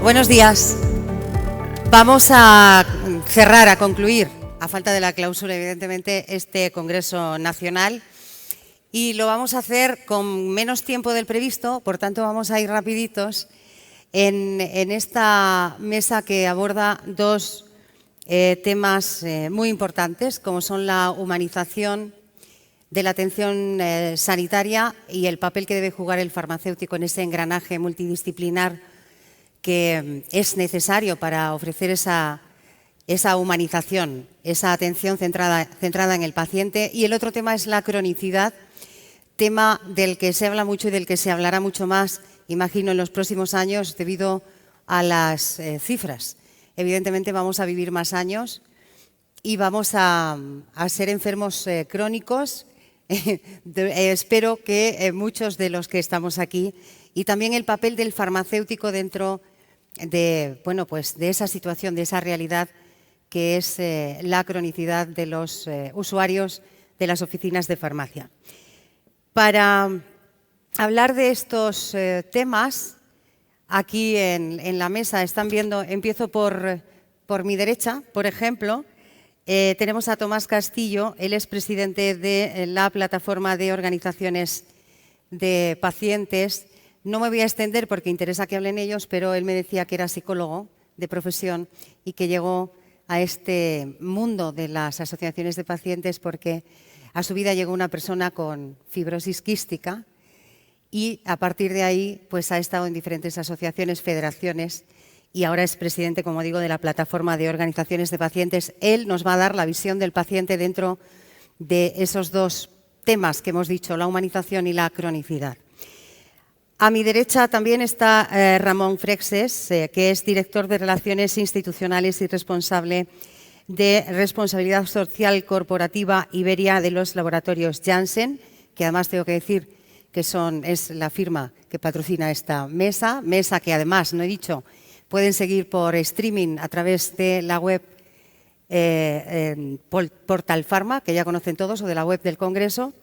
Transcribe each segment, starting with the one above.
Buenos días. Vamos a cerrar, a concluir, a falta de la clausura, evidentemente, este Congreso Nacional y lo vamos a hacer con menos tiempo del previsto, por tanto vamos a ir rapiditos en esta mesa que aborda dos temas muy importantes, como son la humanización de la atención sanitaria y el papel que debe jugar el farmacéutico en ese engranaje multidisciplinar que es necesario para ofrecer esa humanización, esa atención centrada en el paciente. Y el otro tema es la cronicidad, tema del que se habla mucho y del que se hablará mucho más, imagino, en los próximos años debido a las cifras. Evidentemente vamos a vivir más años y vamos a ser enfermos crónicos. Espero que muchos de los que estamos aquí, y también el papel del farmacéutico dentro de, de esa situación, de esa realidad que es la cronicidad de los usuarios de las oficinas de farmacia. Para hablar de estos temas, aquí en la mesa están viendo, empiezo por mi derecha, por ejemplo, tenemos a Tomás Castillo, él es presidente de la Plataforma de Organizaciones de Pacientes. No me voy a extender porque interesa que hablen ellos, pero él me decía que era psicólogo de profesión y que llegó a este mundo de las asociaciones de pacientes porque a su vida llegó una persona con fibrosis quística y a partir de ahí pues ha estado en diferentes asociaciones, federaciones y ahora es presidente, como digo, de la Plataforma de Organizaciones de Pacientes. Él nos va a dar la visión del paciente dentro de esos dos temas que hemos dicho, la humanización y la cronicidad. A mi derecha también está Ramón Freixes, que es director de Relaciones Institucionales y responsable de Responsabilidad Social Corporativa Iberia de los laboratorios Janssen, que además tengo que decir que es la firma que patrocina esta mesa que además, no he dicho, pueden seguir por streaming a través de la web Portal Pharma, que ya conocen todos, o de la web del Congreso.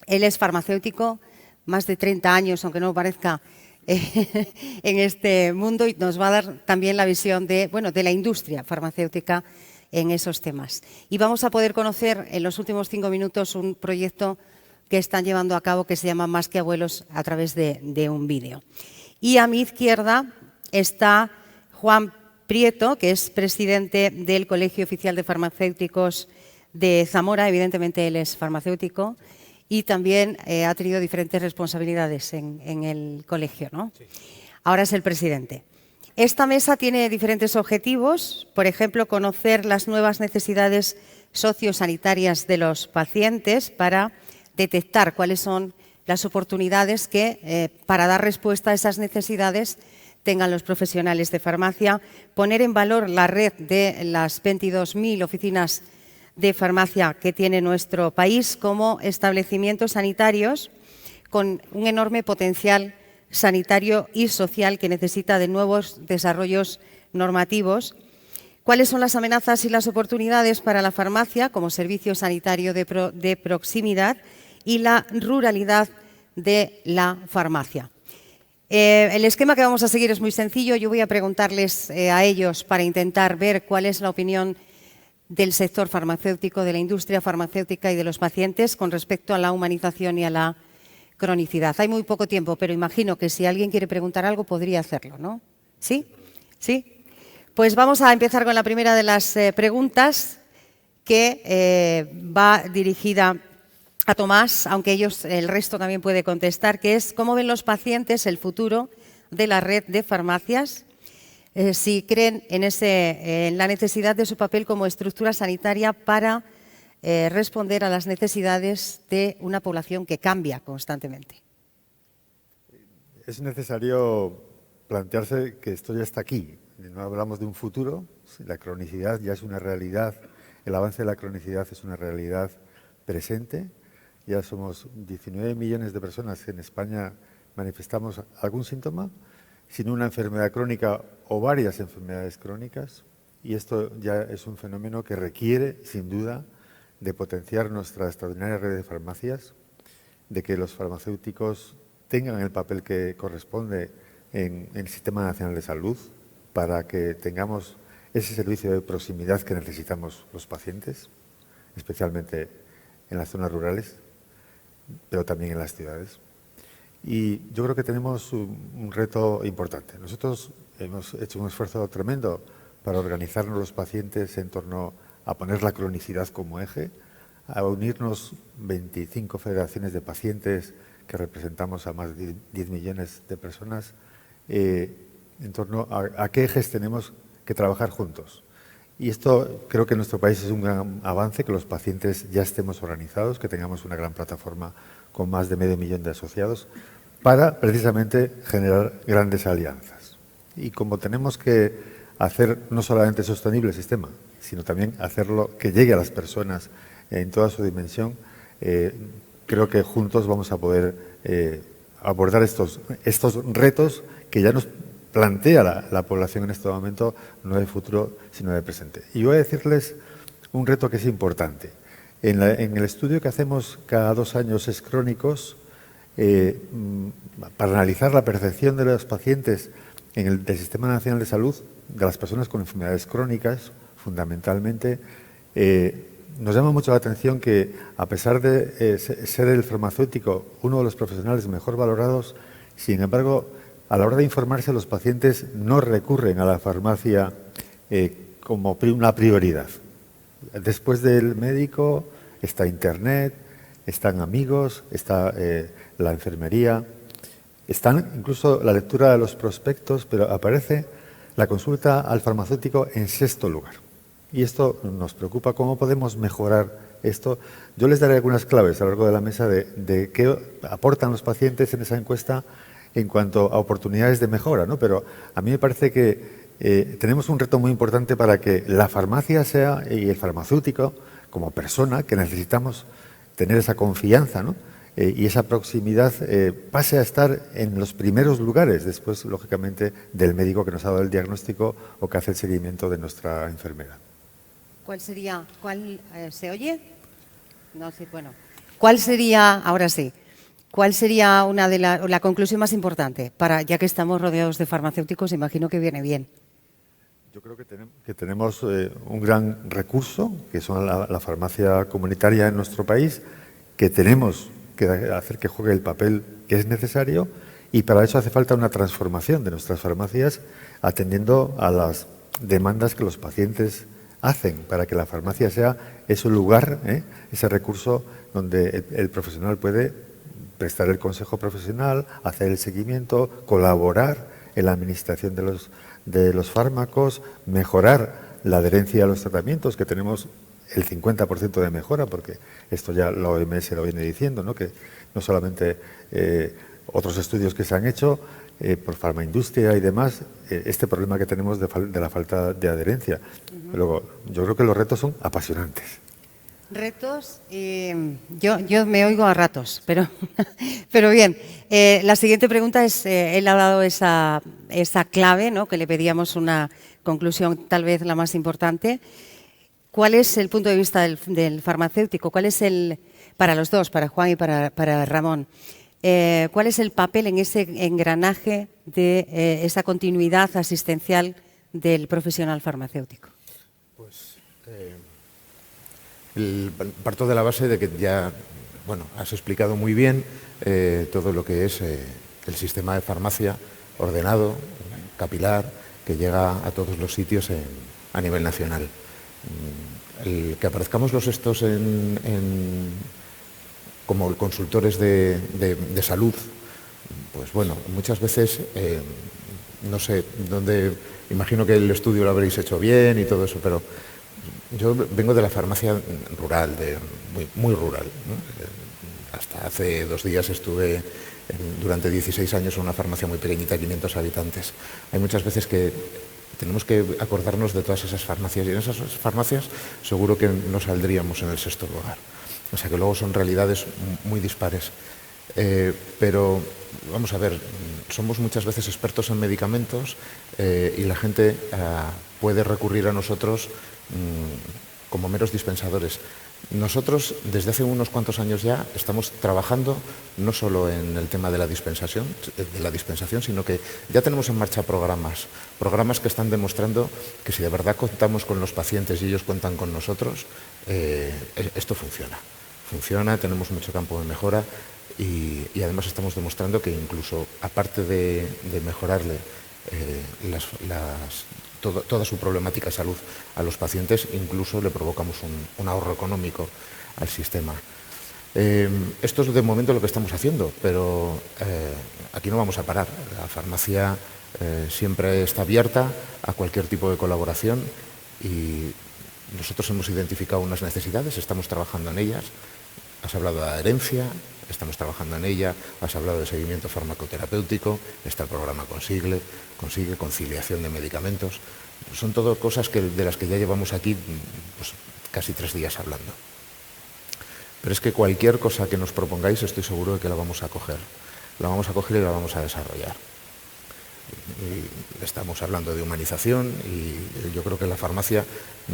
Él es farmacéutico, más de 30 años, aunque no parezca, en este mundo y nos va a dar también la visión de la industria farmacéutica en esos temas. Y vamos a poder conocer en los últimos 5 minutos un proyecto que están llevando a cabo que se llama Más que Abuelos a través de un vídeo. Y a mi izquierda está Juan Prieto, que es presidente del Colegio Oficial de Farmacéuticos de Zamora. Evidentemente él es farmacéutico. Y también ha tenido diferentes responsabilidades en el colegio, ¿no? Sí. Ahora es el presidente. Esta mesa tiene diferentes objetivos, por ejemplo, conocer las nuevas necesidades sociosanitarias de los pacientes para detectar cuáles son las oportunidades que, para dar respuesta a esas necesidades, tengan los profesionales de farmacia, poner en valor la red de las 22.000 oficinas de farmacia que tiene nuestro país como establecimientos sanitarios con un enorme potencial sanitario y social que necesita de nuevos desarrollos normativos. ¿Cuáles son las amenazas y las oportunidades para la farmacia como servicio sanitario de proximidad y la ruralidad de la farmacia? El esquema que vamos a seguir es muy sencillo. Yo voy a preguntarles a ellos para intentar ver cuál es la opinión del sector farmacéutico, de la industria farmacéutica y de los pacientes con respecto a la humanización y a la cronicidad. Hay muy poco tiempo, pero imagino que si alguien quiere preguntar algo podría hacerlo, ¿no? ¿Sí? ¿Sí? Pues vamos a empezar con la primera de las preguntas que va dirigida a Tomás, aunque el resto también puede contestar, que es ¿cómo ven los pacientes el futuro de la red de farmacias? Si creen en la necesidad de su papel como estructura sanitaria para responder a las necesidades de una población que cambia constantemente. Es necesario plantearse que esto ya está aquí. No hablamos de un futuro, la cronicidad ya es una realidad, el avance de la cronicidad es una realidad presente. Ya somos 19 millones de personas que en España manifestamos algún síntoma, sin una enfermedad crónica o varias enfermedades crónicas, y esto ya es un fenómeno que requiere, sin duda, de potenciar nuestra extraordinaria red de farmacias, de que los farmacéuticos tengan el papel que corresponde en el Sistema Nacional de Salud, para que tengamos ese servicio de proximidad que necesitamos los pacientes, especialmente en las zonas rurales, pero también en las ciudades. Y yo creo que tenemos un reto importante. Nosotros hemos hecho un esfuerzo tremendo para organizarnos los pacientes en torno a poner la cronicidad como eje, a unirnos 25 federaciones de pacientes que representamos a más de 10 millones de personas, en torno a qué ejes tenemos que trabajar juntos. Y esto creo que en nuestro país es un gran avance, que los pacientes ya estemos organizados, que tengamos una gran plataforma con más de medio millón de asociados, para precisamente generar grandes alianzas. Y como tenemos que hacer no solamente sostenible el sistema, sino también hacerlo que llegue a las personas en toda su dimensión, creo que juntos vamos a poder abordar estos retos que ya nos plantea la población en este momento, no de futuro, sino de presente. Y voy a decirles un reto que es importante. En el estudio que hacemos cada 2 años es crónicos, para analizar la percepción de los pacientes del Sistema Nacional de Salud, de las personas con enfermedades crónicas, fundamentalmente, nos llama mucho la atención que, a pesar de ser el farmacéutico uno de los profesionales mejor valorados, sin embargo, a la hora de informarse, los pacientes no recurren a la farmacia como una prioridad. Después del médico está Internet, están amigos, está la enfermería, están incluso la lectura de los prospectos, pero aparece la consulta al farmacéutico en 6º lugar. Y esto nos preocupa. ¿Cómo podemos mejorar esto? Yo les daré algunas claves a lo largo de la mesa de qué aportan los pacientes en esa encuesta en cuanto a oportunidades de mejora, ¿no? Pero a mí me parece que tenemos un reto muy importante para que la farmacia sea, y el farmacéutico, como persona, que necesitamos tener esa confianza, ¿no? Y esa proximidad pase a estar en los primeros lugares, después, lógicamente, del médico que nos ha dado el diagnóstico o que hace el seguimiento de nuestra enfermera. ¿Cuál sería? ¿Se oye? No, sí, bueno. ¿Cuál sería, ahora sí, cuál sería una de la conclusión más importante? Ya que estamos rodeados de farmacéuticos, imagino que viene bien. Yo creo que tenemos un gran recurso, que son la farmacia comunitaria en nuestro país, que tenemos que hacer que juegue el papel que es necesario, y para eso hace falta una transformación de nuestras farmacias atendiendo a las demandas que los pacientes hacen, para que la farmacia sea ese lugar, ese recurso donde el profesional puede prestar el consejo profesional, hacer el seguimiento, colaborar en la administración de los fármacos, mejorar la adherencia a los tratamientos, que tenemos el 50% de mejora, porque esto ya la OMS lo viene diciendo, ¿no? Que no solamente otros estudios que se han hecho por farmaindustria y demás, este problema que tenemos de la falta de adherencia. Luego, yo creo que los retos son apasionantes. Retos, yo me oigo a ratos, pero bien. La siguiente pregunta es, él ha dado esa clave, ¿no? Que le pedíamos una conclusión tal vez la más importante. ¿Cuál es el punto de vista del farmacéutico? ¿Cuál es para los dos, para Juan y para Ramón, cuál es el papel en ese engranaje de esa continuidad asistencial del profesional farmacéutico? Pues parto de la base de que ya, has explicado muy bien todo lo que es el sistema de farmacia ordenado, capilar, que llega a todos los sitios a nivel nacional. El que aparezcamos estos como consultores de salud, pues muchas veces, no sé dónde, imagino que el estudio lo habréis hecho bien y todo eso, pero yo vengo de la farmacia rural, muy rural, ¿no? Hasta hace 2 días estuve durante 16 años en una farmacia muy pequeñita, 500 habitantes. Hay muchas veces que tenemos que acordarnos de todas esas farmacias, y en esas farmacias seguro que no saldríamos en el 6º lugar. O sea que luego son realidades muy dispares. Pero vamos a ver, somos muchas veces expertos en medicamentos y la gente puede recurrir a nosotros como meros dispensadores. Nosotros, desde hace unos cuantos años ya, estamos trabajando no solo en el tema de la dispensación, sino que ya tenemos en marcha programas que están demostrando que si de verdad contamos con los pacientes y ellos cuentan con nosotros, esto funciona. Funciona, tenemos mucho campo de mejora y además estamos demostrando que incluso, aparte de mejorarle toda su problemática de salud a los pacientes, incluso le provocamos un ahorro económico al sistema. Esto es de momento lo que estamos haciendo, pero aquí no vamos a parar. La farmacia siempre está abierta a cualquier tipo de colaboración y nosotros hemos identificado unas necesidades, estamos trabajando en ellas. Has hablado de adherencia, estamos trabajando en ella, has hablado de seguimiento farmacoterapéutico, está el programa Consigue, conciliación de medicamentos. Son todo cosas de las que ya llevamos aquí pues, casi 3 días hablando. Pero es que cualquier cosa que nos propongáis estoy seguro de que la vamos a coger. La vamos a coger y la vamos a desarrollar. Y estamos hablando de humanización y yo creo que la farmacia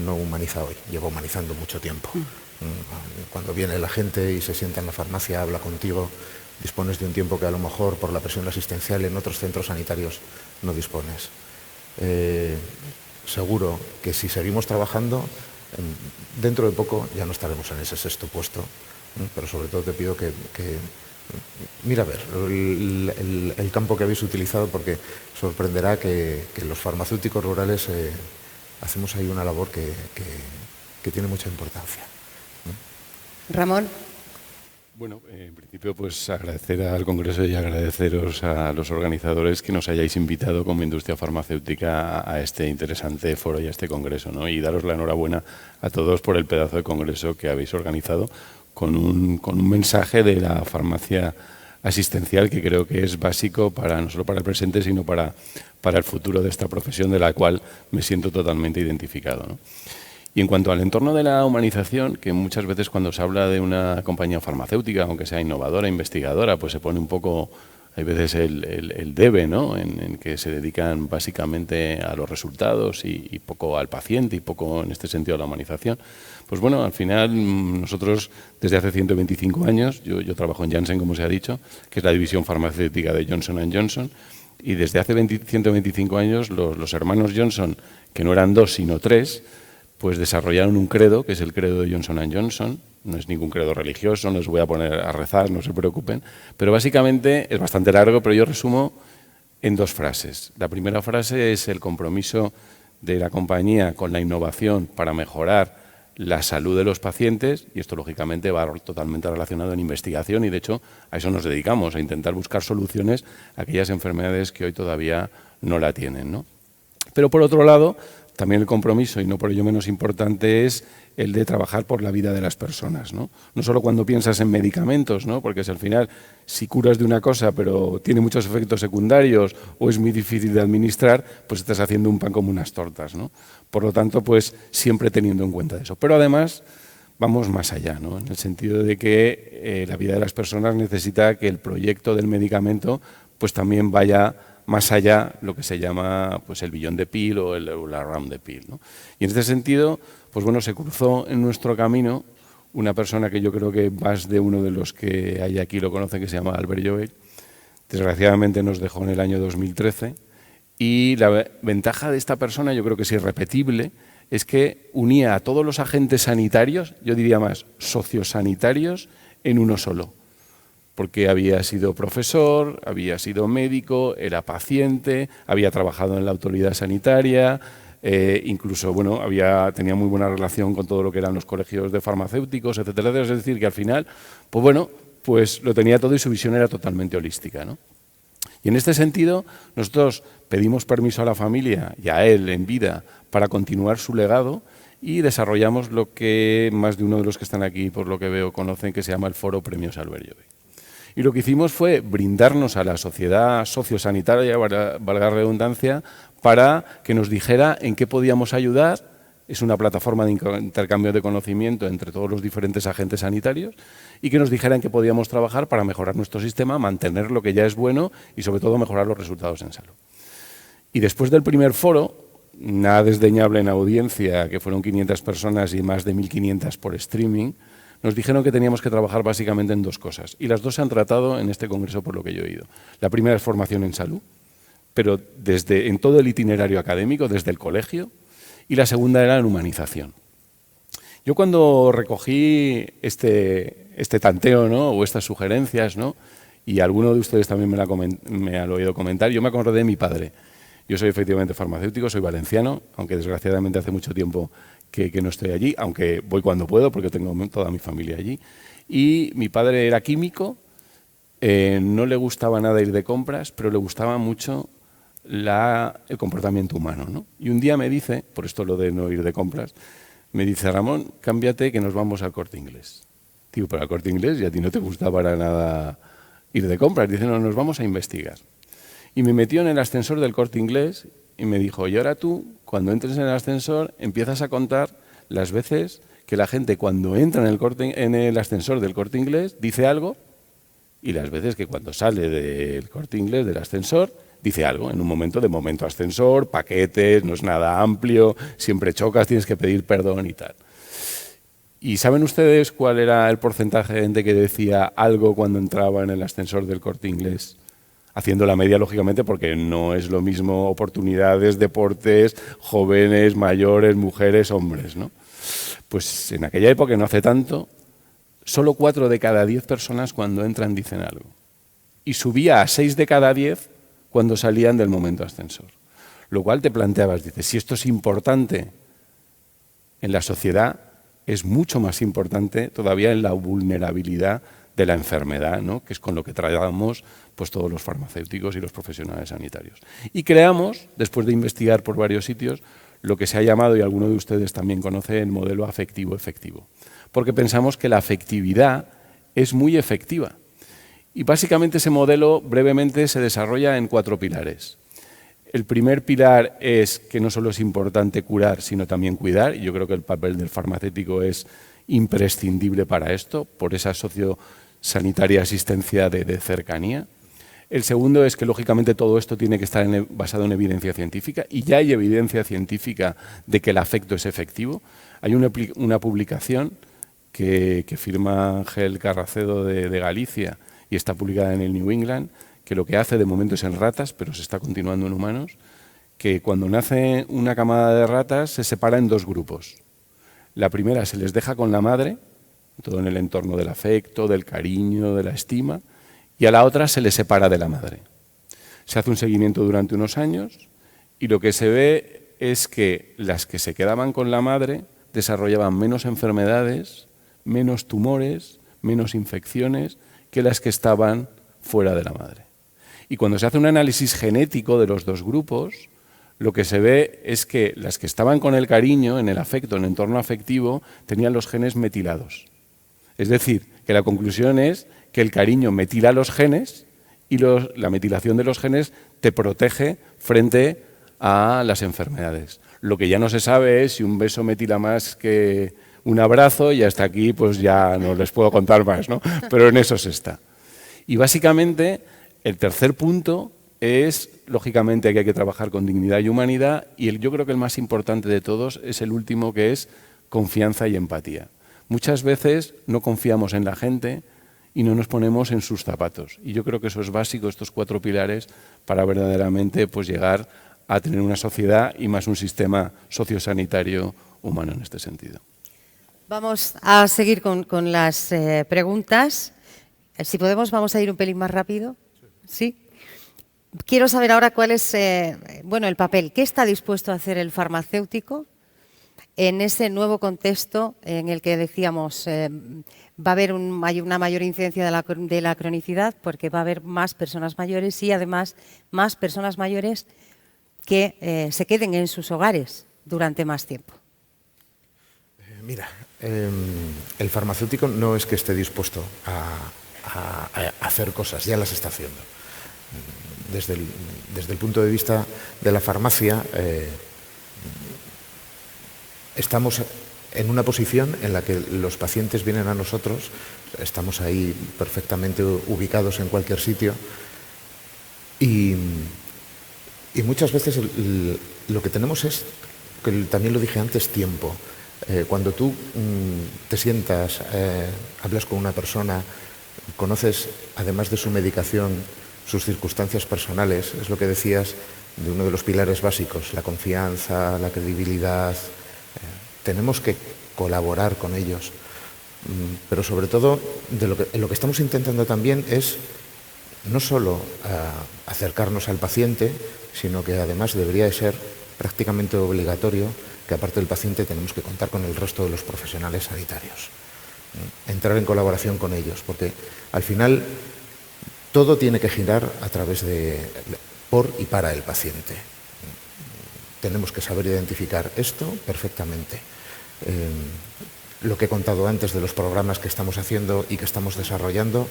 no humaniza hoy, lleva humanizando mucho tiempo. Cuando viene la gente y se sienta en la farmacia, habla contigo, dispones de un tiempo que a lo mejor por la presión asistencial en otros centros sanitarios no dispones. Seguro que si seguimos trabajando, dentro de poco ya no estaremos en ese 6.º puesto, pero sobre todo te pido que mira a ver el campo que habéis utilizado, porque sorprenderá que los farmacéuticos rurales hacemos ahí una labor que tiene mucha importancia. Ramón. Bueno, en principio pues agradecer al Congreso y agradeceros a los organizadores que nos hayáis invitado como industria farmacéutica a este interesante foro y a este Congreso, ¿no? Y daros la enhorabuena a todos por el pedazo de Congreso que habéis organizado con un mensaje de la farmacia asistencial que creo que es básico para no solo para el presente, sino para el futuro de esta profesión, de la cual me siento totalmente identificado, ¿no? Y en cuanto al entorno de la humanización, que muchas veces cuando se habla de una compañía farmacéutica, aunque sea innovadora, investigadora, pues se pone un poco, hay veces el debe, ¿no? En que se dedican básicamente a los resultados y poco al paciente y poco en este sentido a la humanización. Pues bueno, al final nosotros desde hace 125 años, yo trabajo en Janssen, como se ha dicho, que es la división farmacéutica de Johnson & Johnson, y desde hace 125 años los hermanos Johnson, que no eran 2 sino 3, pues desarrollaron un credo, que es el credo de Johnson & Johnson. No es ningún credo religioso, no os voy a poner a rezar, no se preocupen. Pero básicamente es bastante largo, pero yo resumo en 2 frases. La primera frase es el compromiso de la compañía con la innovación para mejorar la salud de los pacientes, y esto lógicamente va totalmente relacionado en investigación y de hecho a eso nos dedicamos, a intentar buscar soluciones a aquellas enfermedades que hoy todavía no la tienen, ¿no? Pero por otro lado, también el compromiso, y no por ello menos importante, es el de trabajar por la vida de las personas, ¿no? No solo cuando piensas en medicamentos, ¿no? Porque si al final, si curas de una cosa pero tiene muchos efectos secundarios o es muy difícil de administrar, pues estás haciendo un pan como unas tortas, ¿no? Por lo tanto, pues siempre teniendo en cuenta eso. Pero además vamos más allá, ¿no? En el sentido de que la vida de las personas necesita que el proyecto del medicamento pues también vaya más allá, lo que se llama pues el beyond the pill o el around the pill, ¿no? Y en este sentido, pues bueno, se cruzó en nuestro camino una persona que yo creo que más de uno de los que hay aquí lo conocen, que se llama Albert Joel. Desgraciadamente nos dejó en el año 2013 y la ventaja de esta persona, yo creo que es irrepetible, es que unía a todos los agentes sanitarios, yo diría más sociosanitarios, en uno solo. Porque había sido profesor, había sido médico, era paciente, había trabajado en la autoridad sanitaria, incluso bueno, tenía muy buena relación con todo lo que eran los colegios de farmacéuticos, etcétera, etcétera. Es decir, que al final, pues bueno, pues lo tenía todo y su visión era totalmente holística, ¿no? Y en este sentido, nosotros pedimos permiso a la familia y a él en vida para continuar su legado y desarrollamos lo que más de uno de los que están aquí, por lo que veo, conocen, que se llama el Foro Premios Albert Jover. Y lo que hicimos fue brindarnos a la sociedad sociosanitaria, valga la redundancia, para que nos dijera en qué podíamos ayudar. Es una plataforma de intercambio de conocimiento entre todos los diferentes agentes sanitarios y que nos dijera en qué podíamos trabajar para mejorar nuestro sistema, mantener lo que ya es bueno y sobre todo mejorar los resultados en salud. Y después del primer foro, nada desdeñable en audiencia, que fueron 500 personas y más de 1.500 por streaming, nos dijeron que teníamos que trabajar básicamente en dos cosas. Y las dos se han tratado en este congreso por lo que yo he oído. La primera es formación en salud, pero en todo el itinerario académico, desde el colegio, y la segunda era la humanización. Yo cuando recogí este tanteo, ¿no?, o estas sugerencias, ¿no?, y alguno de ustedes también me ha oído comentar, yo me acordé de mi padre. Yo soy efectivamente farmacéutico, soy valenciano, aunque desgraciadamente hace mucho tiempo que no estoy allí, aunque voy cuando puedo porque tengo toda mi familia allí. Y mi padre era químico, no le gustaba nada ir de compras, pero le gustaba mucho el comportamiento humano, ¿no? Y un día me dice, por esto lo de no ir de compras, me dice: Ramón, cámbiate que nos vamos al Corte Inglés. Digo, pero al Corte Inglés, y a ti no te gusta para nada ir de compras. Dice: no, nos vamos a investigar. Y me metió en el ascensor del Corte Inglés y me dijo: y ahora tú, cuando entres en el ascensor, empiezas a contar las veces que la gente cuando entra en el ascensor del Corte Inglés dice algo, y las veces que cuando sale del Corte Inglés, del ascensor, dice algo. En un momento ascensor, paquetes, no es nada amplio, siempre chocas, tienes que pedir perdón y tal. ¿Y saben ustedes cuál era el porcentaje de gente que decía algo cuando entraba en el ascensor del Corte Inglés? Haciendo la media, lógicamente, porque no es lo mismo oportunidades, deportes, jóvenes, mayores, mujeres, hombres, ¿no? Pues en aquella época, no hace tanto, solo 4 de cada 10 personas cuando entran dicen algo. Y subía a 6 de cada 10 cuando salían del momento ascensor. Lo cual te planteabas, dices, si esto es importante en la sociedad, es mucho más importante todavía en la vulnerabilidad de la enfermedad, ¿no?, que es con lo que tratamos pues todos los farmacéuticos y los profesionales sanitarios. Y creamos, después de investigar por varios sitios, lo que se ha llamado, y alguno de ustedes también conoce, el modelo afectivo-efectivo. Porque pensamos que la afectividad es muy efectiva. Y básicamente ese modelo brevemente se desarrolla en 4 pilares. El primer pilar es que no solo es importante curar, sino también cuidar, y yo creo que el papel del farmacéutico es imprescindible para esto, por esa sociosanitaria asistencia de cercanía. El segundo es que, lógicamente, todo esto tiene que estar basado en evidencia científica, y ya hay evidencia científica de que el afecto es efectivo. Hay una publicación que firma Ángel Carracedo de Galicia y está publicada en el New England, que lo que hace de momento es en ratas, pero se está continuando en humanos, que cuando nace una camada de ratas se separa en 2 grupos. La primera se les deja con la madre, todo en el entorno del afecto, del cariño, de la estima, y a la otra se les separa de la madre. Se hace un seguimiento durante unos años y lo que se ve es que las que se quedaban con la madre desarrollaban menos enfermedades, menos tumores, menos infecciones que las que estaban fuera de la madre. Y cuando se hace un análisis genético de los 2 grupos, lo que se ve es que las que estaban con el cariño, en el afecto, en el entorno afectivo, tenían los genes metilados. Es decir, que la conclusión es que el cariño metila los genes y la metilación de los genes te protege frente a las enfermedades. Lo que ya no se sabe es si un beso metila más que un abrazo, y hasta aquí pues ya no les puedo contar más, ¿no? Pero en eso se está. Y básicamente el tercer punto es, lógicamente, que hay que trabajar con dignidad y humanidad, y yo creo que el más importante de todos es el último, que es confianza y empatía. Muchas veces no confiamos en la gente y no nos ponemos en sus zapatos. Y yo creo que eso es básico, estos 4 pilares, para verdaderamente pues, llegar a tener una sociedad y más un sistema sociosanitario humano en este sentido. Vamos a seguir con las preguntas. Si podemos, vamos a ir un pelín más rápido. ¿Sí? Quiero saber ahora cuál es el papel. ¿Qué está dispuesto a hacer el farmacéutico en ese nuevo contexto en el que decíamos va a haber una mayor incidencia de la cronicidad, porque va a haber más personas mayores y además más personas mayores que se queden en sus hogares durante más tiempo? Mira, el farmacéutico no es que esté dispuesto a hacer cosas, ya las está haciendo. Desde el punto de vista de la farmacia, estamos en una posición en la que los pacientes vienen a nosotros, estamos ahí perfectamente ubicados en cualquier sitio, y Y muchas veces lo que tenemos es, que también lo dije antes, tiempo. Cuando tú te sientas, hablas con una persona, conoces, además de su medicación, sus circunstancias personales, es lo que decías de uno de los pilares básicos, la confianza, la credibilidad. Tenemos que colaborar con ellos, pero sobre todo lo que estamos intentando también es no solo acercarnos al paciente, sino que además debería de ser prácticamente obligatorio que aparte del paciente tenemos que contar con el resto de los profesionales sanitarios, entrar en colaboración con ellos, porque al final todo tiene que girar a través por y para el paciente. Tenemos que saber identificar esto perfectamente. Lo que he contado antes de los programas que estamos haciendo y que estamos desarrollando,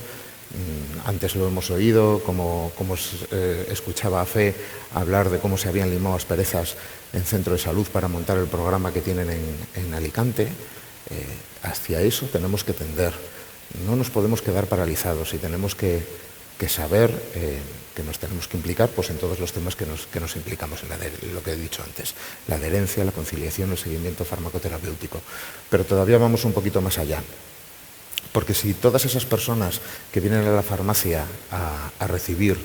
antes lo hemos oído, como escuchaba a Fe hablar de cómo se habían limado asperezas en centro de salud para montar el programa que tienen en Alicante. Hacia eso tenemos que tender. No nos podemos quedar paralizados y tenemos que saber que nos tenemos que implicar pues, en todos los temas que nos implicamos, en lo que he dicho antes, la adherencia, la conciliación, el seguimiento farmacoterapéutico. Pero todavía vamos un poquito más allá. Porque si todas esas personas que vienen a la farmacia a recibir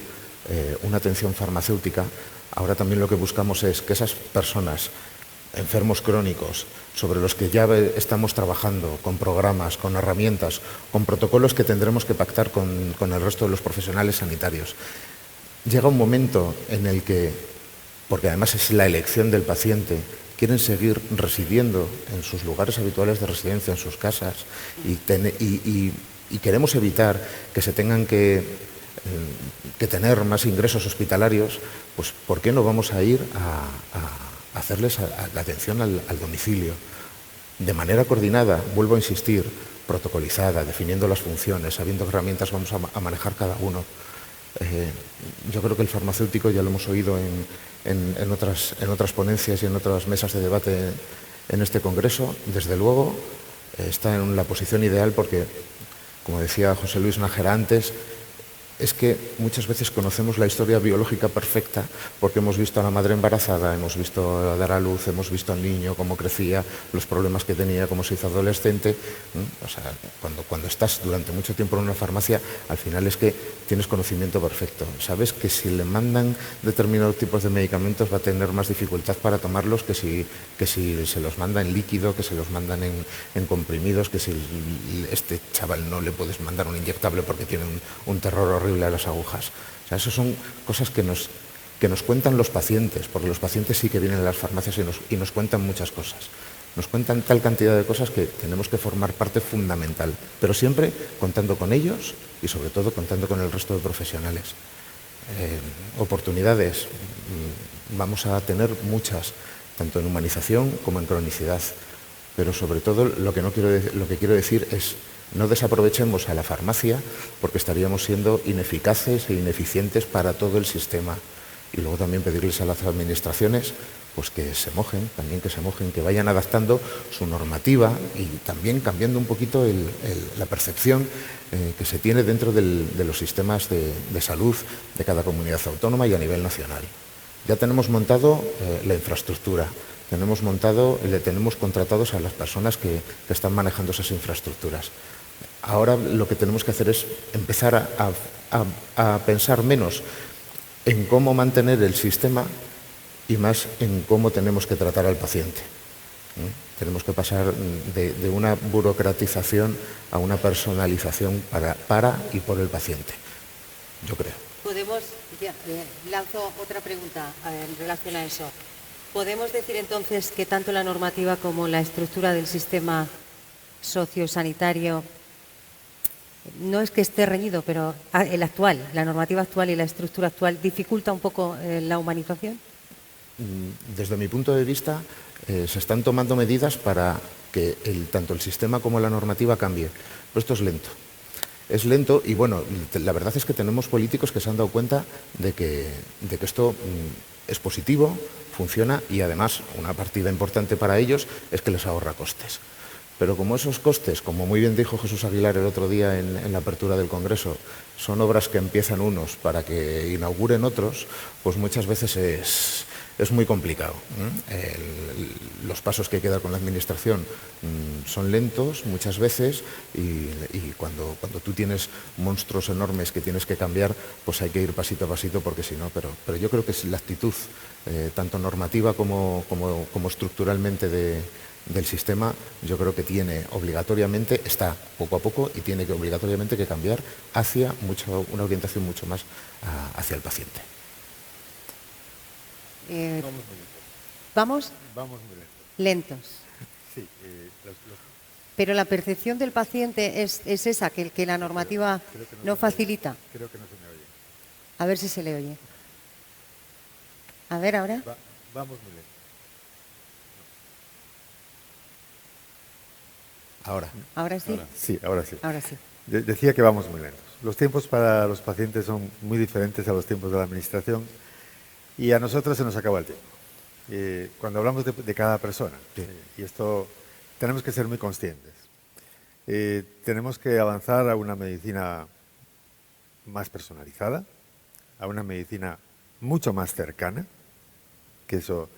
una atención farmacéutica, ahora también lo que buscamos es que esas personas, enfermos crónicos, sobre los que ya estamos trabajando con programas, con herramientas, con protocolos que tendremos que pactar con el resto de los profesionales sanitarios, llega un momento en el que, porque además es la elección del paciente, quieren seguir residiendo en sus lugares habituales de residencia, en sus casas, y queremos evitar que se tengan que tener más ingresos hospitalarios, pues ¿por qué no vamos a ir a hacerles la atención al domicilio? De manera coordinada, vuelvo a insistir, protocolizada, definiendo las funciones, sabiendo qué herramientas vamos a manejar cada uno. Yo creo que el farmacéutico, ya lo hemos oído en otras ponencias y en otras mesas de debate en este congreso, desde luego está en la posición ideal porque, como decía José Luis Nájera antes, es que muchas veces conocemos la historia biológica perfecta porque hemos visto a la madre embarazada, hemos visto dar a luz, hemos visto al niño cómo crecía, los problemas que tenía, cómo se hizo adolescente. O sea, cuando estás durante mucho tiempo en una farmacia, al final es que tienes conocimiento perfecto. Sabes que si le mandan determinados tipos de medicamentos va a tener más dificultad para tomarlos que si se los manda en líquido, que se los mandan en comprimidos, que si este chaval no le puedes mandar un inyectable porque tiene un terror horrible a las agujas. O sea, esas son cosas que nos cuentan los pacientes, porque los pacientes sí que vienen a las farmacias y nos cuentan muchas cosas. Nos cuentan tal cantidad de cosas que tenemos que formar parte fundamental, pero siempre contando con ellos y sobre todo contando con el resto de profesionales. Oportunidades vamos a tener muchas, tanto en humanización como en cronicidad, pero sobre todo lo que quiero decir es: no desaprovechemos a la farmacia porque estaríamos siendo ineficaces e ineficientes para todo el sistema. Y luego también pedirles a las administraciones pues que se mojen, que vayan adaptando su normativa y también cambiando un poquito la percepción que se tiene dentro de los sistemas de salud de cada comunidad autónoma y a nivel nacional. Ya tenemos montado la infraestructura, tenemos contratados a las personas que están manejando esas infraestructuras. Ahora lo que tenemos que hacer es empezar a pensar menos en cómo mantener el sistema y más en cómo tenemos que tratar al paciente. Tenemos que pasar de una burocratización a una personalización para y por el paciente, yo creo. Lanzo otra pregunta en relación a eso. ¿Podemos decir entonces que tanto la normativa como la estructura del sistema sociosanitario, no es que esté reñido, pero la normativa actual y la estructura actual dificulta un poco la humanización? Desde mi punto de vista, se están tomando medidas para que tanto el sistema como la normativa cambie. Pero esto es lento. Es lento y, bueno, la verdad es que tenemos políticos que se han dado cuenta de que esto es positivo, funciona y, además, una partida importante para ellos es que les ahorra costes. Pero como esos costes, como muy bien dijo Jesús Aguilar el otro día en la apertura del Congreso, son obras que empiezan unos para que inauguren otros, pues muchas veces es muy complicado. Los pasos que hay que dar con la Administración son lentos muchas veces y cuando tú tienes monstruos enormes que tienes que cambiar, pues hay que ir pasito a pasito porque si no, pero yo creo que es la actitud, tanto normativa como estructuralmente del sistema, yo creo que tiene obligatoriamente, está poco a poco y tiene que obligatoriamente que cambiar hacia una orientación mucho más hacia el paciente. ¿Vamos? Vamos muy Lentos. Sí, Pero la percepción del paciente es esa, que la normativa no facilita. creo que no se me oye. A ver si se le oye. A ver, ahora. Vamos muy lento. Ahora. Ahora sí. Sí, ahora sí. Ahora sí. Decía que vamos muy lentos. Los tiempos para los pacientes son muy diferentes a los tiempos de la Administración y a nosotros se nos acaba el tiempo. Cuando hablamos de cada persona, y esto tenemos que ser muy conscientes, tenemos que avanzar a una medicina más personalizada, a una medicina mucho más cercana, que eso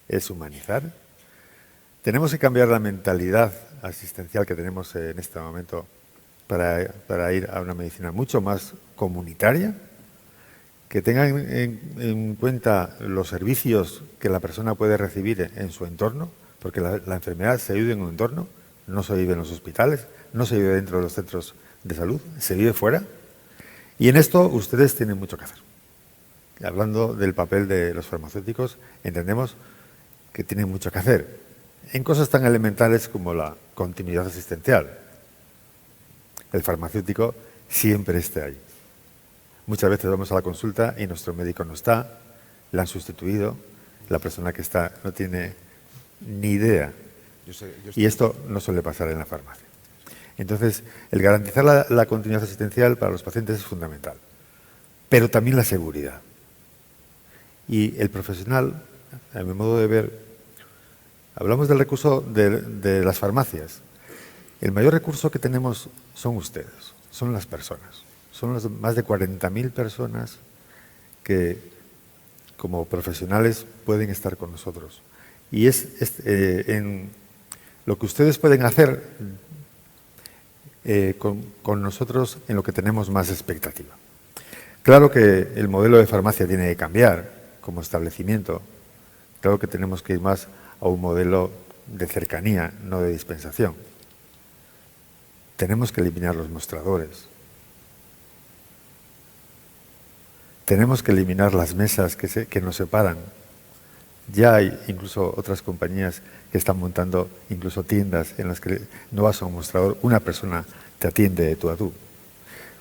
es humanizar. Tenemos que cambiar la mentalidad asistencial que tenemos en este momento para ir a una medicina mucho más comunitaria, que tengan en cuenta los servicios que la persona puede recibir en su entorno, porque la enfermedad se vive en un entorno, no se vive en los hospitales, no se vive dentro de los centros de salud, se vive fuera. Y en esto ustedes tienen mucho que hacer. Hablando del papel de los farmacéuticos, entendemos que tienen mucho que hacer en cosas tan elementales como la continuidad asistencial. El farmacéutico siempre esté ahí. Muchas veces vamos a la consulta y nuestro médico no está, la han sustituido, la persona que está no tiene ni idea. Y esto no suele pasar en la farmacia. Entonces, el garantizar la continuidad asistencial para los pacientes es fundamental, pero también la seguridad. Y el profesional, a mi modo de ver, hablamos del recurso de las farmacias. El mayor recurso que tenemos son ustedes, son las personas. Son las más de 40.000 personas que, como profesionales, pueden estar con nosotros. Y en lo que ustedes pueden hacer con nosotros en lo que tenemos más expectativa. Claro que el modelo de farmacia tiene que cambiar como establecimiento. Claro que tenemos que ir más a un modelo de cercanía, no de dispensación. Tenemos que eliminar los mostradores. Tenemos que eliminar las mesas que nos separan. Ya hay incluso otras compañías que están montando incluso tiendas en las que no vas a un mostrador, una persona te atiende de tú a tú.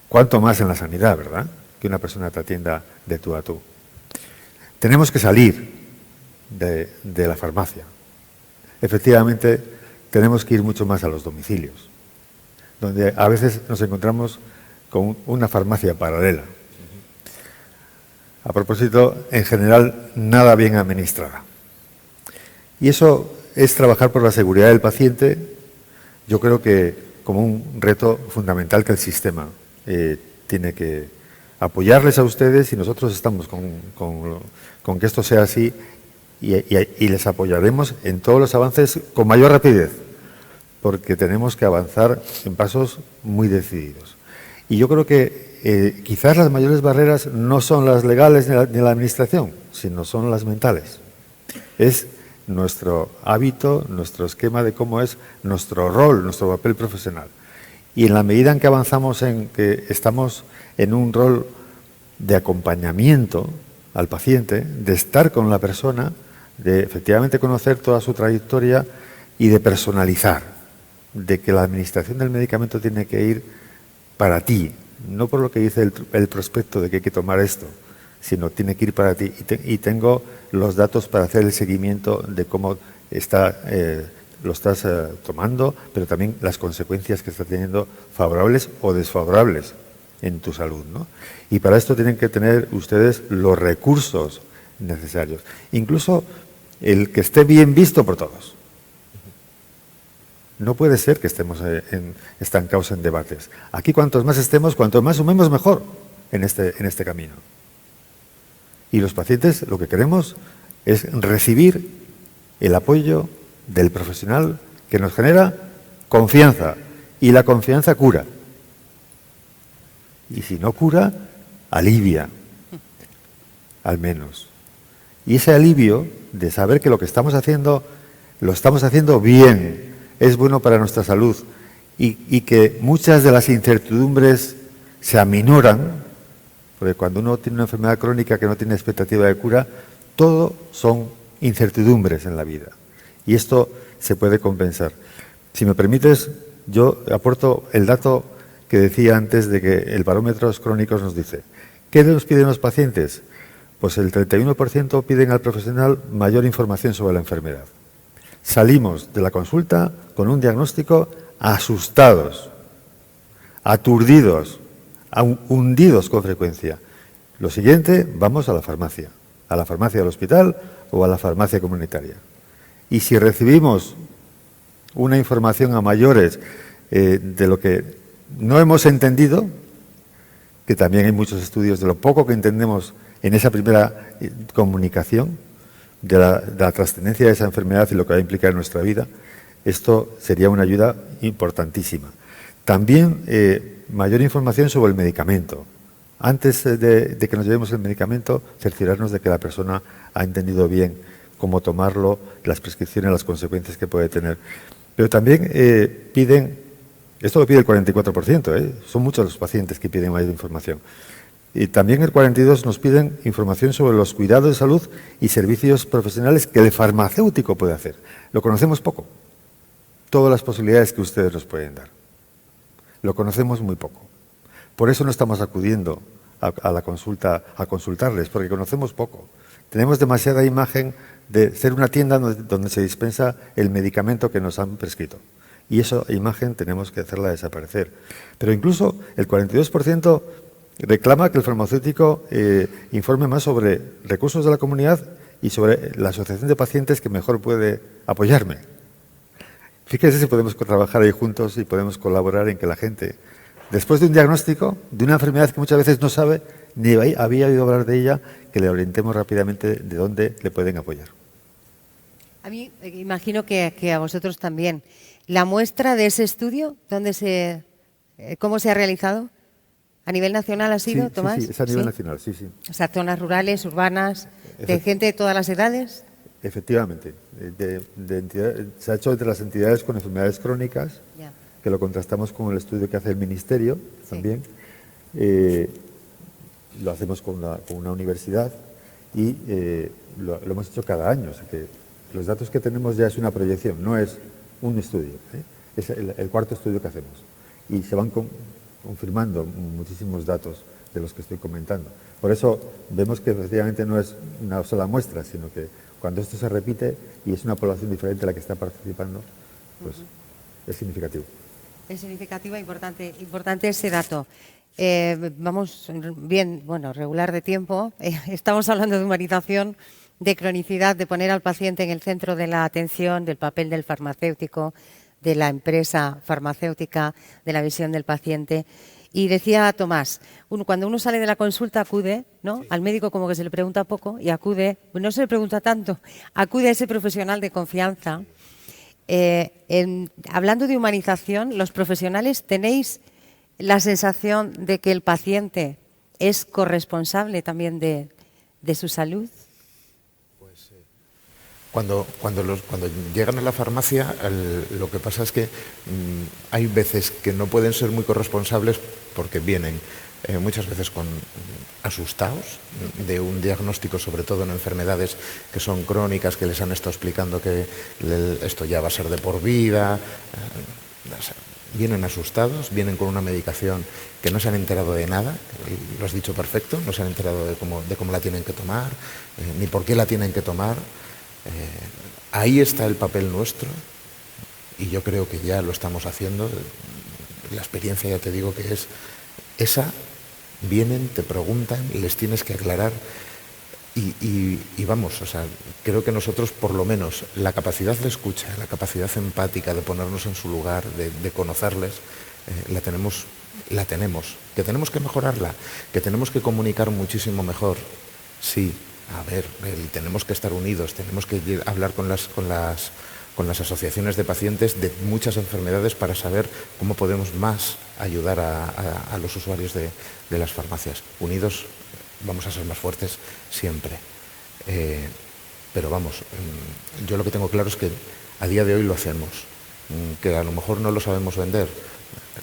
Cuánto más en la sanidad, ¿verdad? Que una persona te atienda de tú a tú. Tenemos que salir de la farmacia. Efectivamente, tenemos que ir mucho más a los domicilios, donde a veces nos encontramos con una farmacia paralela. A propósito, en general, nada bien administrada. Y eso es trabajar por la seguridad del paciente, yo creo que como un reto fundamental que el sistema tiene que apoyarles a ustedes y nosotros estamos con que esto sea así y les apoyaremos en todos los avances con mayor rapidez, porque tenemos que avanzar en pasos muy decididos. Y yo creo que quizás las mayores barreras no son las legales ni la administración, sino son las mentales. Es nuestro hábito, nuestro esquema de cómo es nuestro rol, nuestro papel profesional. Y en la medida en que avanzamos en que estamos en un rol de acompañamiento al paciente, de estar con la persona, de efectivamente conocer toda su trayectoria y de personalizar, de que la administración del medicamento tiene que ir para ti, no por lo que dice el prospecto de que hay que tomar esto, sino tiene que ir para ti. Y tengo los datos para hacer el seguimiento de cómo lo estás tomando, pero también las consecuencias que está teniendo, favorables o desfavorables en tu salud, ¿no? Y para esto tienen que tener ustedes los recursos necesarios, incluso el que esté bien visto por todos. No puede ser que estemos estancados en debates. Aquí cuantos más estemos, cuanto más sumemos, mejor en este camino. Y los pacientes lo que queremos es recibir el apoyo del profesional que nos genera confianza. Y la confianza cura. Y si no cura, alivia, al menos. Y ese alivio de saber que lo que estamos haciendo, lo estamos haciendo bien, es bueno para nuestra salud y que muchas de las incertidumbres se aminoran, porque cuando uno tiene una enfermedad crónica que no tiene expectativa de cura, todo son incertidumbres en la vida. Y esto se puede compensar. Si me permites, yo aporto el dato que decía antes de que el Barómetros Crónicos nos dice, ¿qué nos piden los pacientes? Pues el 31% piden al profesional mayor información sobre la enfermedad. Salimos de la consulta con un diagnóstico asustados, aturdidos, hundidos con frecuencia. Lo siguiente, vamos a la farmacia del hospital o a la farmacia comunitaria. Y si recibimos una información a mayores de lo que no hemos entendido, que también hay muchos estudios de lo poco que entendemos en esa primera comunicación, de la trascendencia de esa enfermedad y lo que va a implicar en nuestra vida, esto sería una ayuda importantísima. También mayor información sobre el medicamento. Antes de que nos llevemos el medicamento, cerciorarnos de que la persona ha entendido bien cómo tomarlo, las prescripciones, las consecuencias que puede tener. Pero también piden, esto lo pide el 44%, son muchos los pacientes que piden mayor información. Y también el 42% nos piden información sobre los cuidados de salud y servicios profesionales que el farmacéutico puede hacer. Lo conocemos poco. Todas las posibilidades que ustedes nos pueden dar. Lo conocemos muy poco. Por eso no estamos acudiendo a la consulta, a consultarles, porque conocemos poco. Tenemos demasiada imagen de ser una tienda donde se dispensa el medicamento que nos han prescrito. Y esa imagen tenemos que hacerla desaparecer. Pero incluso el 42% reclama que el farmacéutico informe más sobre recursos de la comunidad y sobre la asociación de pacientes que mejor puede apoyarme. Fíjense si podemos trabajar ahí juntos y podemos colaborar en que la gente, después de un diagnóstico de una enfermedad que muchas veces no sabe ni había oído hablar de ella, que le orientemos rápidamente de dónde le pueden apoyar. A mí, imagino que a vosotros también. ¿La muestra de ese estudio, cómo se ha realizado? ¿A nivel nacional ha sido, Tomás? Sí, es a nivel nacional, sí. O sea, zonas rurales, urbanas, de gente de todas las edades. Efectivamente. Se ha hecho entre las entidades con enfermedades crónicas, que lo contrastamos con el estudio que hace el Ministerio también. Lo hacemos con una universidad y lo hemos hecho cada año. O sea que los datos que tenemos ya es una proyección, no es un estudio. Es el cuarto estudio que hacemos. Y se van confirmando muchísimos datos de los que estoy comentando. Por eso vemos que efectivamente no es una sola muestra, sino que cuando esto se repite y es una población diferente a la que está participando, pues es significativo. Es significativo e importante ese dato. Vamos bien, regular de tiempo. Estamos hablando de humanización, de cronicidad, de poner al paciente en el centro de la atención, del papel del farmacéutico, de la empresa farmacéutica, de la visión del paciente. Y decía Tomás, cuando uno sale de la consulta acude, ¿no? Al médico como que se le pregunta poco y acude, no se le pregunta tanto, acude a ese profesional de confianza. Hablando de humanización, los profesionales tenéis la sensación de que el paciente es corresponsable también de su salud. Cuando llegan a la farmacia, lo que pasa es que hay veces que no pueden ser muy corresponsables porque vienen muchas veces asustados de un diagnóstico, sobre todo en enfermedades que son crónicas, que les han estado explicando que esto ya va a ser de por vida. Vienen asustados, vienen con una medicación que no se han enterado de nada, lo has dicho perfecto, no se han enterado de cómo la tienen que tomar, ni por qué la tienen que tomar. Ahí está el papel nuestro y yo creo que ya lo estamos haciendo. La experiencia, ya te digo, que es esa. Vienen, te preguntan y les tienes que aclarar Y vamos, o sea, creo que nosotros, por lo menos, la capacidad de escucha, la capacidad empática de ponernos en su lugar, de conocerles, la tenemos. Que tenemos que mejorarla, que tenemos que comunicar muchísimo mejor. Sí, a ver, tenemos que estar unidos, tenemos que hablar con las asociaciones de pacientes de muchas enfermedades para saber cómo podemos más ayudar a los usuarios de las farmacias. Unidos vamos a ser más fuertes siempre. Pero vamos, yo lo que tengo claro es que a día de hoy lo hacemos, que a lo mejor no lo sabemos vender.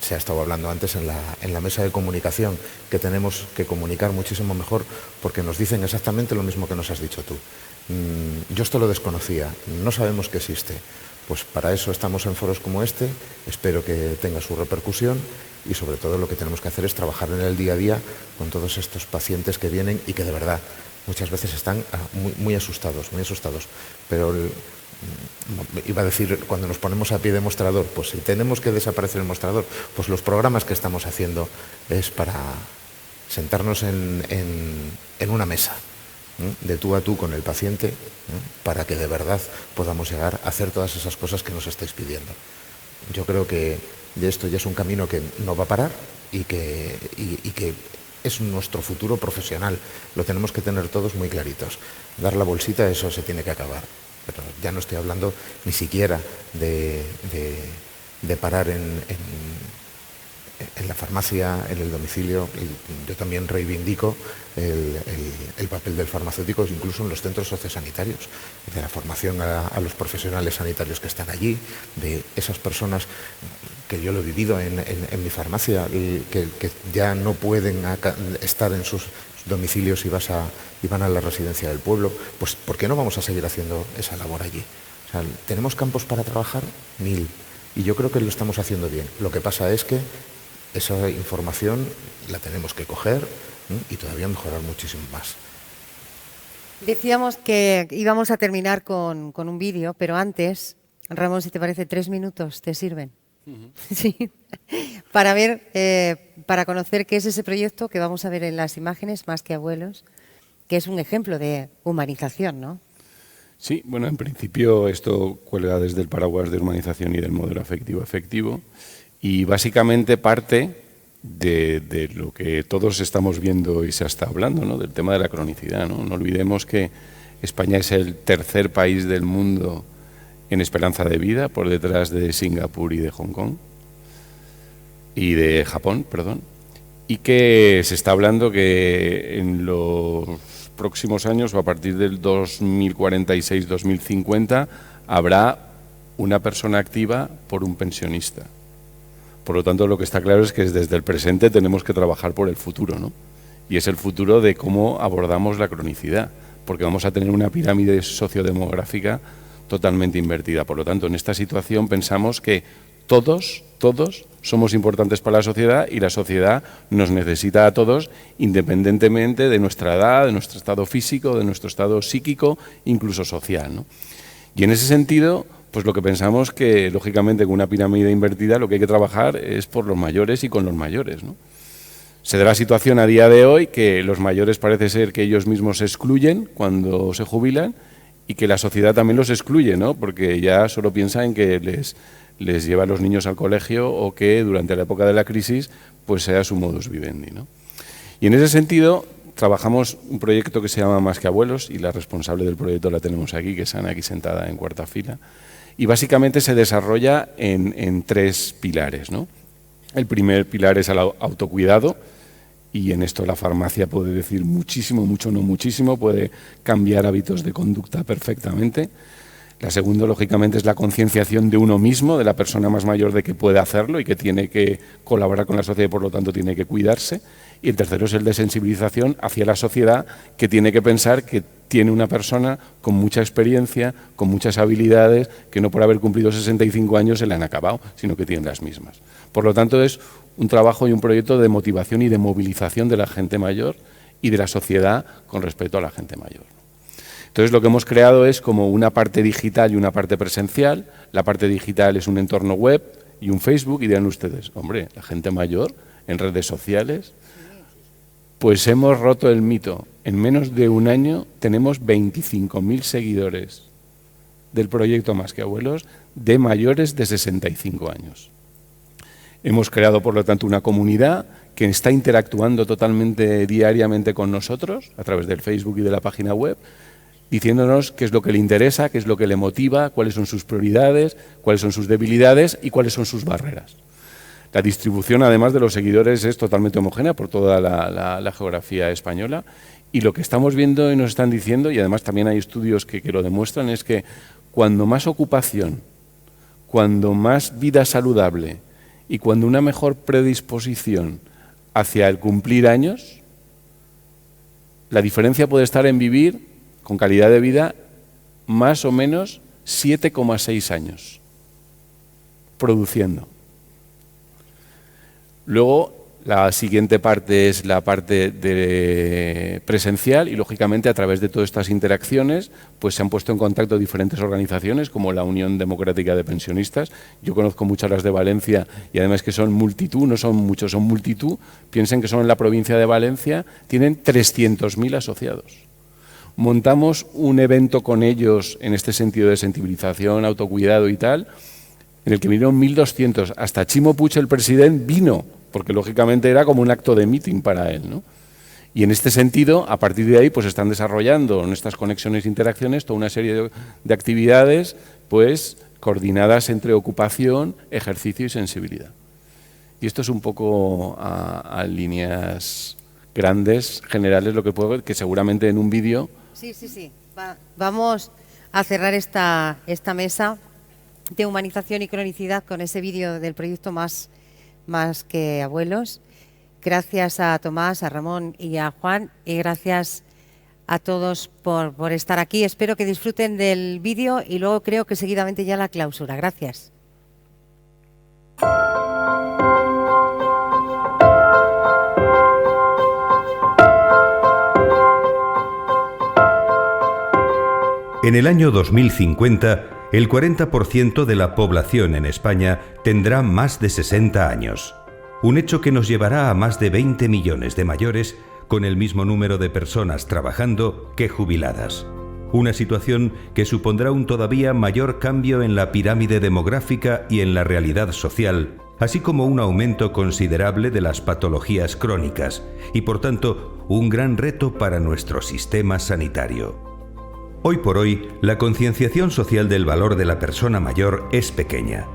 Se ha estado hablando antes en la mesa de comunicación, que tenemos que comunicar muchísimo mejor porque nos dicen exactamente lo mismo que nos has dicho tú. Yo esto lo desconocía, no sabemos que existe. Pues para eso estamos en foros como este, espero que tenga su repercusión y sobre todo lo que tenemos que hacer es trabajar en el día a día con todos estos pacientes que vienen y que de verdad muchas veces están muy asustados, pero iba a decir, cuando nos ponemos a pie de mostrador, pues si tenemos que desaparecer el mostrador, pues los programas que estamos haciendo es para sentarnos en una mesa, de tú a tú con el paciente, para que de verdad podamos llegar a hacer todas esas cosas que nos estáis pidiendo. Yo creo que esto ya es un camino que no va a parar y que es nuestro futuro profesional. Lo tenemos que tener todos muy claritos. Dar la bolsita, eso se tiene que acabar. Pero ya no estoy hablando ni siquiera de parar en la farmacia, en el domicilio. Yo también reivindico el papel del farmacéutico, incluso en los centros sociosanitarios, de la formación a los profesionales sanitarios que están allí, de esas personas que yo lo he vivido en mi farmacia, que ya no pueden estar en sus domicilios y van a la residencia del pueblo. Pues ¿por qué no vamos a seguir haciendo esa labor allí? O sea, tenemos campos para trabajar 1000 y yo creo que lo estamos haciendo bien. Lo que pasa es que esa información la tenemos que coger y todavía mejorar muchísimo más. Decíamos que íbamos a terminar con un vídeo, pero antes, Ramón, si te parece, 3 minutos, ¿te sirven? Sí, para ver, para conocer qué es ese proyecto que vamos a ver en las imágenes, Más que Abuelos, que es un ejemplo de humanización, ¿no? Sí, bueno, en principio esto cuelga desde el paraguas de humanización y del modelo afectivo y básicamente parte de lo que todos estamos viendo y se está hablando, ¿no? Del tema de la cronicidad, ¿no? No olvidemos que España es el tercer país del mundo en esperanza de vida, por detrás de Singapur y de Hong Kong, y de Japón, perdón, y que se está hablando que en los próximos años, o a partir del 2046-2050, habrá una persona activa por un pensionista. Por lo tanto, lo que está claro es que desde el presente tenemos que trabajar por el futuro, ¿no? Y es el futuro de cómo abordamos la cronicidad, porque vamos a tener una pirámide sociodemográfica totalmente invertida. Por lo tanto, en esta situación pensamos que todos somos importantes para la sociedad y la sociedad nos necesita a todos, independientemente de nuestra edad, de nuestro estado físico, de nuestro estado psíquico, incluso social, ¿no? Y en ese sentido, pues lo que pensamos que, lógicamente, con una pirámide invertida lo que hay que trabajar es por los mayores y con los mayores, ¿no? Se da la situación a día de hoy que los mayores parece ser que ellos mismos se excluyen cuando se jubilan y que la sociedad también los excluye, ¿no? Porque ya solo piensa en que les lleva a los niños al colegio o que durante la época de la crisis pues sea su modus vivendi, ¿no? Y en ese sentido trabajamos un proyecto que se llama Más que Abuelos y la responsable del proyecto la tenemos aquí, que es Ana, aquí sentada en cuarta fila, y básicamente se desarrolla en 3 pilares, ¿no? El primer pilar es el autocuidado, y en esto la farmacia puede decir muchísimo, mucho, no muchísimo, puede cambiar hábitos de conducta perfectamente. La segunda, lógicamente, es la concienciación de uno mismo, de la persona más mayor, de que puede hacerlo y que tiene que colaborar con la sociedad y, por lo tanto, tiene que cuidarse. Y el tercero es el de sensibilización hacia la sociedad, que tiene que pensar que tiene una persona con mucha experiencia, con muchas habilidades, que no por haber cumplido 65 años se le han acabado, sino que tienen las mismas. Por lo tanto, es un trabajo y un proyecto de motivación y de movilización de la gente mayor y de la sociedad con respecto a la gente mayor. Entonces, lo que hemos creado es como una parte digital y una parte presencial. La parte digital es un entorno web y un Facebook, y dirán ustedes, hombre, la gente mayor en redes sociales. Pues hemos roto el mito en menos de un año tenemos 25.000 seguidores del proyecto Más que Abuelos de mayores de 65 años. Hemos creado, por lo tanto, una comunidad que está interactuando totalmente diariamente con nosotros a través del Facebook y de la página web, diciéndonos qué es lo que le interesa, qué es lo que le motiva, cuáles son sus prioridades, cuáles son sus debilidades y cuáles son sus barreras. La distribución, además de los seguidores, es totalmente homogénea por toda la geografía española, y lo que estamos viendo y nos están diciendo, y además también hay estudios que lo demuestran, es que cuando más ocupación, cuando más vida saludable y cuando una mejor predisposición hacia el cumplir años, la diferencia puede estar en vivir con calidad de vida más o menos 7,6 años produciendo. Luego, la siguiente parte es la parte de presencial y, lógicamente, a través de todas estas interacciones, pues se han puesto en contacto diferentes organizaciones como la Unión Democrática de Pensionistas. Yo conozco muchas las de Valencia y además que son multitud, no son muchos, son multitud. Piensen que son en la provincia de Valencia, tienen 300.000 asociados. Montamos un evento con ellos en este sentido de sensibilización, autocuidado y tal, en el que vinieron 1.200. Hasta Chimo Puig, el presidente, vino, porque lógicamente era como un acto de meeting para él, ¿no? Y en este sentido, a partir de ahí, pues están desarrollando en estas conexiones e interacciones toda una serie de actividades, pues coordinadas entre ocupación, ejercicio y sensibilidad. Y esto es un poco a líneas grandes, generales, lo que puedo ver, que seguramente en un vídeo... Sí. Vamos a cerrar esta mesa de humanización y cronicidad con ese vídeo del proyecto Más que Abuelos. Gracias a Tomás, a Ramón y a Juan, y gracias a todos por estar aquí. Espero que disfruten del vídeo y luego creo que seguidamente ya la clausura. Gracias. En el año 2050, el 40% de la población en España tendrá más de 60 años. Un hecho que nos llevará a más de 20 millones de mayores, con el mismo número de personas trabajando que jubiladas. Una situación que supondrá un todavía mayor cambio en la pirámide demográfica y en la realidad social, así como un aumento considerable de las patologías crónicas y, por tanto, un gran reto para nuestro sistema sanitario. Hoy por hoy, la concienciación social del valor de la persona mayor es pequeña.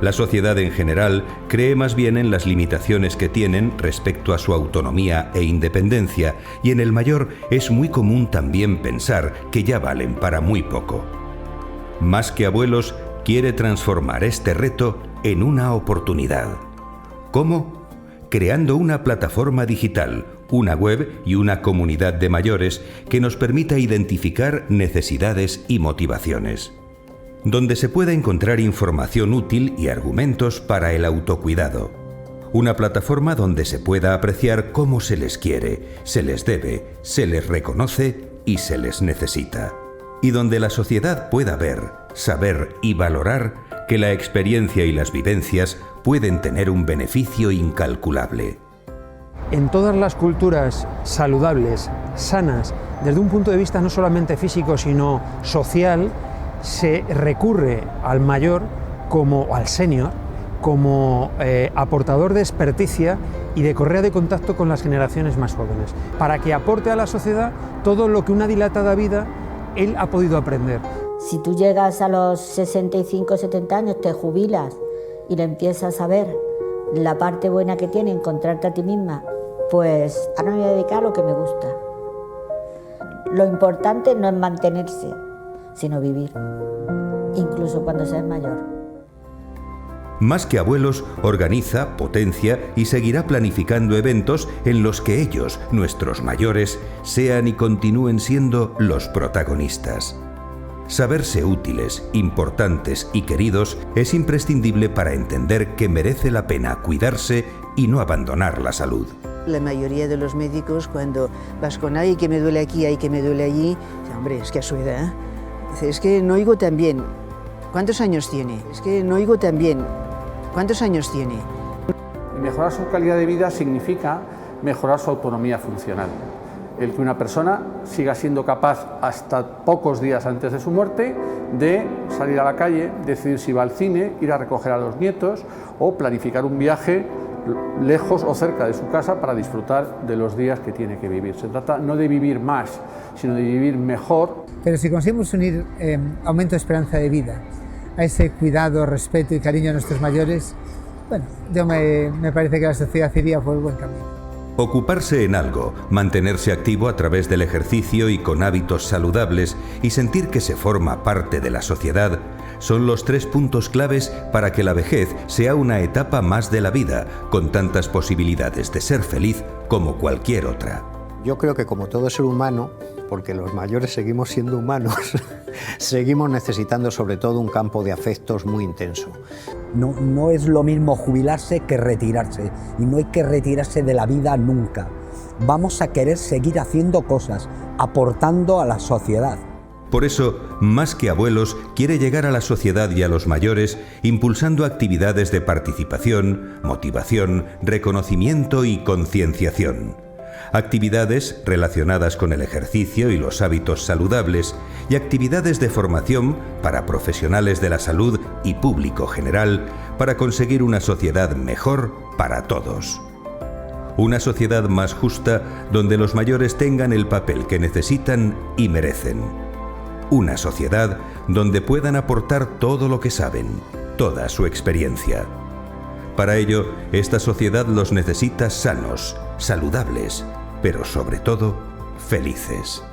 La sociedad en general cree más bien en las limitaciones que tienen respecto a su autonomía e independencia, y en el mayor es muy común también pensar que ya valen para muy poco. Más que Abuelos quiere transformar este reto en una oportunidad. ¿Cómo? Creando una plataforma digital, una web y una comunidad de mayores que nos permita identificar necesidades y motivaciones, donde se pueda encontrar información útil y argumentos para el autocuidado. Una plataforma donde se pueda apreciar cómo se les quiere, se les debe, se les reconoce y se les necesita. Y donde la sociedad pueda ver, saber y valorar que la experiencia y las vivencias pueden tener un beneficio incalculable. En todas las culturas saludables, sanas, desde un punto de vista no solamente físico, sino social, se recurre al mayor como al senior, como aportador de experticia y de correa de contacto con las generaciones más jóvenes, para que aporte a la sociedad todo lo que una dilatada vida él ha podido aprender. Si tú llegas a los 65 o 70 años, te jubilas y le empiezas a ver la parte buena que tiene encontrarte a ti misma, pues ahora me voy a dedicar a lo que me gusta. Lo importante no es mantenerse, sino vivir, incluso cuando seas mayor. Más que Abuelos organiza, potencia y seguirá planificando eventos en los que ellos, nuestros mayores, sean y continúen siendo los protagonistas. Saberse útiles, importantes y queridos es imprescindible para entender que merece la pena cuidarse y no abandonar la salud. La mayoría de los médicos, cuando vas con ay que me duele aquí, ay que me duele allí, dice, hombre, es que a su edad, dice, es que no oigo tan bien. ¿Cuántos años tiene? Es que no oigo tan bien. ¿Cuántos años tiene? Mejorar su calidad de vida significa mejorar su autonomía funcional. el que una persona siga siendo capaz hasta pocos días antes de su muerte de salir a la calle, decidir si va al cine, ir a recoger a los nietos o planificar un viaje lejos o cerca de su casa para disfrutar de los días que tiene que vivir. Se trata no de vivir más, sino de vivir mejor. Pero si conseguimos unir aumento de esperanza de vida a ese cuidado, respeto y cariño a nuestros mayores, bueno, me parece que la sociedad iría por el buen camino. Ocuparse en algo, mantenerse activo a través del ejercicio y con hábitos saludables y sentir que se forma parte de la sociedad son los 3 puntos claves para que la vejez sea una etapa más de la vida, con tantas posibilidades de ser feliz como cualquier otra. Yo creo que como todo ser humano, porque los mayores seguimos siendo humanos, seguimos necesitando sobre todo un campo de afectos muy intenso. No es lo mismo jubilarse que retirarse, y no hay que retirarse de la vida nunca. Vamos a querer seguir haciendo cosas, aportando a la sociedad. Por eso, Más que Abuelos quiere llegar a la sociedad y a los mayores impulsando actividades de participación, motivación, reconocimiento y concienciación. Actividades relacionadas con el ejercicio y los hábitos saludables y actividades de formación para profesionales de la salud y público general para conseguir una sociedad mejor para todos. Una sociedad más justa donde los mayores tengan el papel que necesitan y merecen. Una sociedad donde puedan aportar todo lo que saben, toda su experiencia. Para ello, esta sociedad los necesita sanos, saludables, pero sobre todo, felices.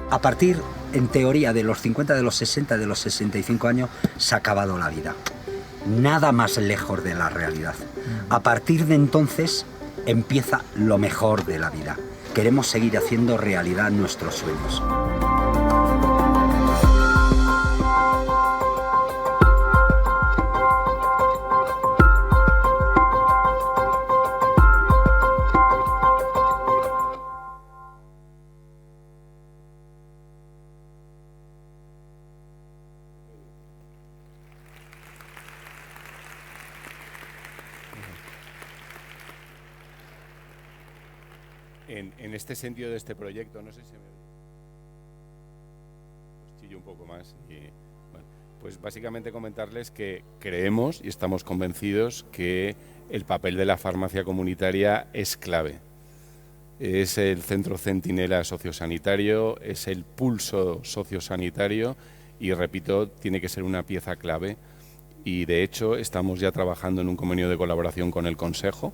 A partir, en teoría, de los 50, de los 60, de los 65 años, se ha acabado la vida. Nada más lejos de la realidad. A partir de entonces, empieza lo mejor de la vida. Queremos seguir haciendo realidad nuestros sueños. En este sentido de este proyecto, no sé si me chillo un poco más. Bueno, pues básicamente comentarles que creemos y estamos convencidos que el papel de la farmacia comunitaria es clave. Es el centro centinela sociosanitario, es el pulso sociosanitario y, repito, tiene que ser una pieza clave. Y, de hecho, estamos ya trabajando en un convenio de colaboración con el Consejo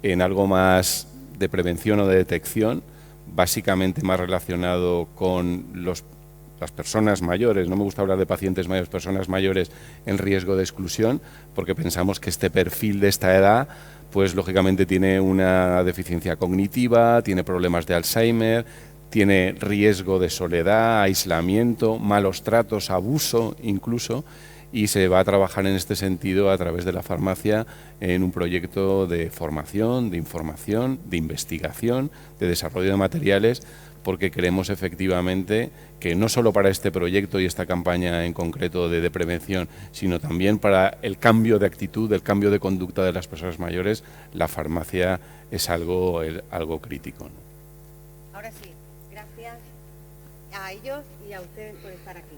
en algo más de prevención o de detección, básicamente más relacionado con las personas mayores. No me gusta hablar de pacientes mayores, personas mayores en riesgo de exclusión, porque pensamos que este perfil de esta edad, pues lógicamente tiene una deficiencia cognitiva, tiene problemas de Alzheimer, tiene riesgo de soledad, aislamiento, malos tratos, abuso incluso, y se va a trabajar en este sentido a través de la farmacia en un proyecto de formación, de información, de investigación, de desarrollo de materiales, porque creemos efectivamente que no solo para este proyecto y esta campaña en concreto de prevención, sino también para el cambio de actitud, el cambio de conducta de las personas mayores, la farmacia es algo crítico, ¿no? Ahora sí, gracias a ellos y a ustedes por estar aquí.